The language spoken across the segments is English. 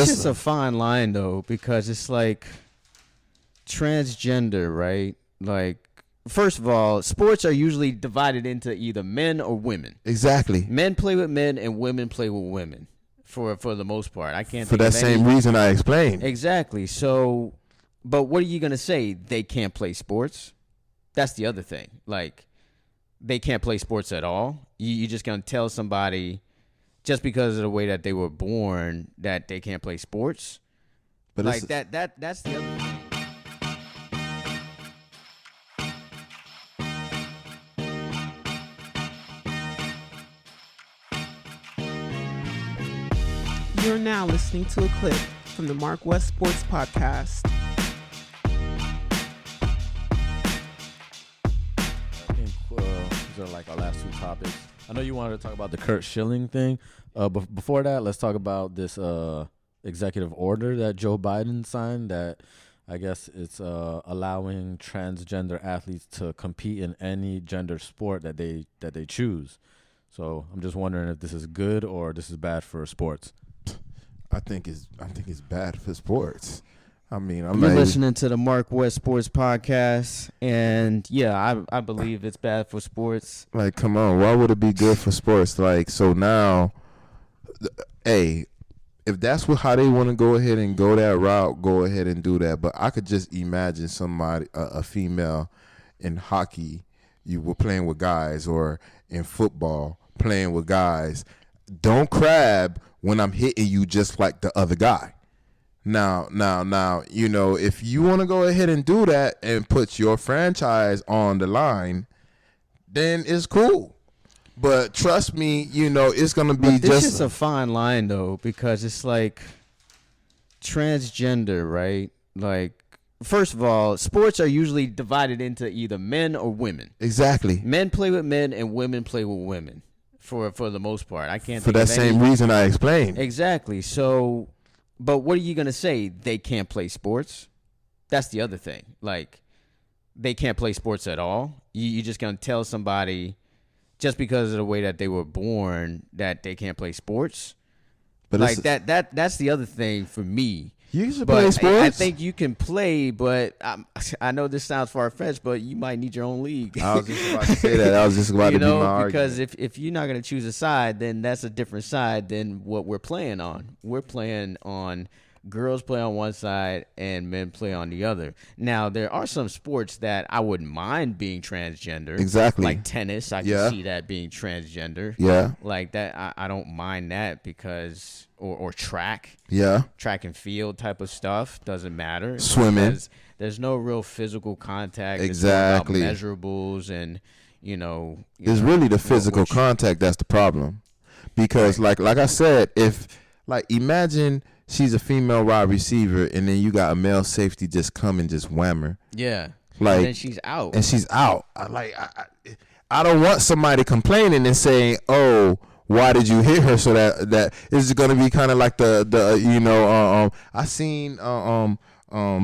just a fine line though, because it's like transgender, right? Like, first of all, sports are usually divided into either men or women. Exactly. Men play with men and women play with women for the most part. I can't for think that of any same reason I explained. Exactly. So, but what are you going to say? They can't play sports? That's the other thing. Like, they can't play sports at all? You're just going to tell somebody just because of the way that they were born that they can't play sports? But like that's the other thing. You're now listening to a clip from the MarcWes Sports Podcast. I think these are like our last two topics. I know you wanted to talk about the Kurt Schilling thing. But before that, let's talk about this executive order that Joe Biden signed that I guess it's allowing transgender athletes to compete in any gender sport that they choose. So I'm just wondering if this is good or this is bad for sports. I think it's bad for sports. I mean, You're listening to the MarcWes Sports Podcast, and yeah, I believe it's bad for sports. Like, come on, why would it be good for sports? Like, so now, hey, if that's how they want to go ahead and go that route, go ahead and do that. But I could just imagine somebody, a female in hockey, you were playing with guys, or in football playing with guys. Don't crab when I'm hitting you just like the other guy. Now, you know, if you want to go ahead and do that and put your franchise on the line, then it's cool. But trust me, you know, it's going to be just a fine line, though, because it's like transgender, right? Like, first of all, sports are usually divided into either men or women. Exactly. Men play with men and women play with women for the most part. I can't for think that of same reason I explained. Exactly. So, but what are you going to say? They can't play sports? That's the other thing. Like, they can't play sports at all? You're just going to tell somebody just because of the way that they were born that they can't play sports? But like that's the other thing for me. You should play sports. I think you can play, but I know this sounds far-fetched, but you might need your own league. I was just about to say that. I was just about to be my argument. Because if you're not going to choose a side, then that's a different side than what we're playing on. We're playing on girls play on one side and men play on the other. Now, there are some sports that I wouldn't mind being transgender. Exactly. Like tennis, I can see that being transgender. Yeah. Like that, I don't mind that because, or track. Yeah. Track and field type of stuff, doesn't matter. Swimming. There's no real physical contact. Exactly. It's about measurables and, it's really the physical contact that's the problem. Because like I said, imagine she's a female wide receiver, and then you got a male safety just come and just wham her. Yeah. Like, and then she's out. I don't want somebody complaining and saying, "Oh, why did you hit her?" So that is going to be kind of like I seen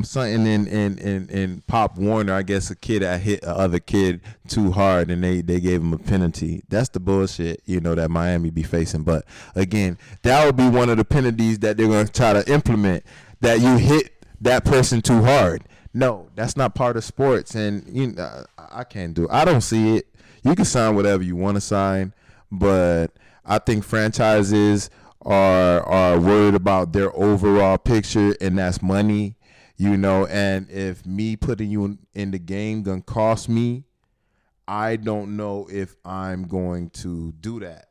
something in Pop Warner. I guess a kid that hit other kid too hard, and they gave him a penalty. That's the bullshit, that Miami be facing. But again, that would be one of the penalties that they're going to try to implement, that you hit that person too hard. No, that's not part of sports, and I can't do it. I don't see it. You can sign whatever you want to sign, but I think franchises are worried about their overall picture, and that's money. And if me putting you in the game gonna cost me, I don't know if I'm going to do that.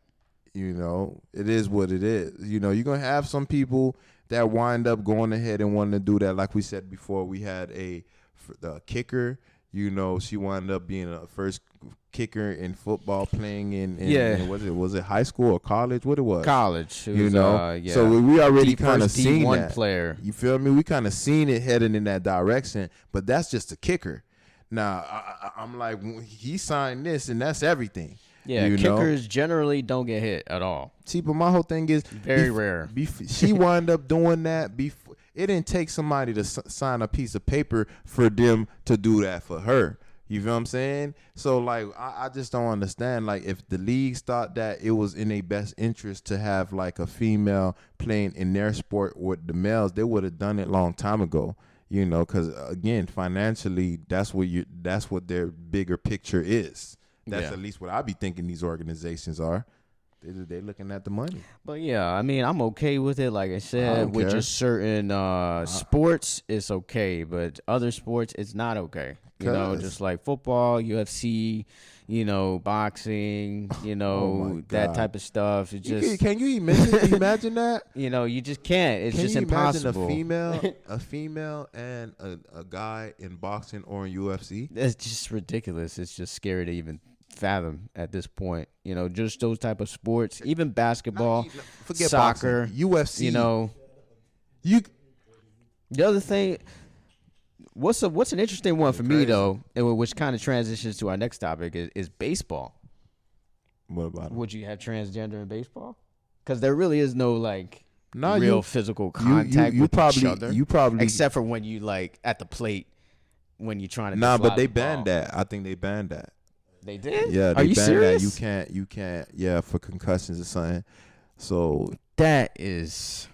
It is what it is. You're gonna have some people that wind up going ahead and wanting to do that. Like we said before, we had the kicker. She wound up being a first kicker in football, playing in was it high school or college? What it was? College. It was, So we already kind of seen D1 that. Player. You feel me? We kind of seen it heading in that direction, but that's just a kicker. Now I'm like, he signed this, and that's everything. Yeah, kickers generally don't get hit at all. See, but my whole thing is very rare. She wound up doing that before. It didn't take somebody to sign a piece of paper for them to do that for her. You feel what I'm saying? So, like, I just don't understand. Like, if the leagues thought that it was in their best interest to have, like, a female playing in their sport with the males, they would have done it long time ago. You know, because, again, financially, that's what their bigger picture is. That's at least what I be thinking these organizations are. They're looking at the money. But yeah, I mean, I'm okay with it. Like I said, with just certain sports, it's okay. But other sports, it's not okay. You know, just like football, UFC, you know, boxing, you know, that type of stuff. It just can you imagine that? You know, you just can't. It's just impossible. impossible. A female and a guy in boxing or in UFC? It's just ridiculous. It's just scary to even fathom at this point. You know, just those type of sports, even basketball, forget soccer, boxing, UFC. You know, the other thing. What's an interesting one for me though, and which kind of transitions to our next topic is baseball. What about it? Would you have transgender in baseball? Because there really is no real physical contact with each other. You probably except for when you at the plate when you're trying to. But they banned that. I think they banned that. They did? Yeah, Are you banned serious? That. You can't. Yeah, for concussions or something. So that is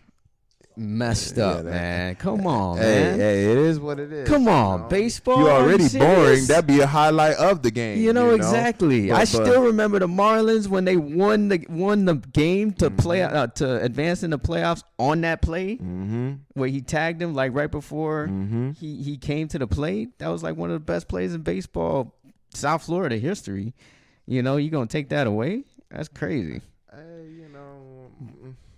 messed up, man. Come on, man. Hey, it is what it is. Come on, baseball. You're already boring. That'd be a highlight of the game. You know exactly. But, I still remember the Marlins when they won the game to play to advance in the playoffs on that play where he tagged him right before he came to the plate. That was one of the best plays in baseball, South Florida history. You know, you gonna take that away? That's crazy.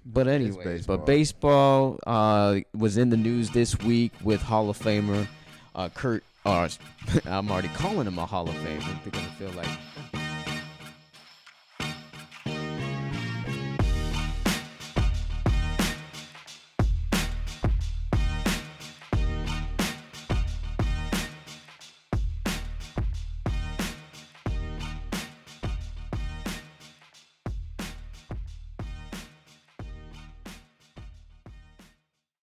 But anyways, baseball was in the news this week with Hall of Famer Kurt. I'm already calling him a Hall of Famer because I feel like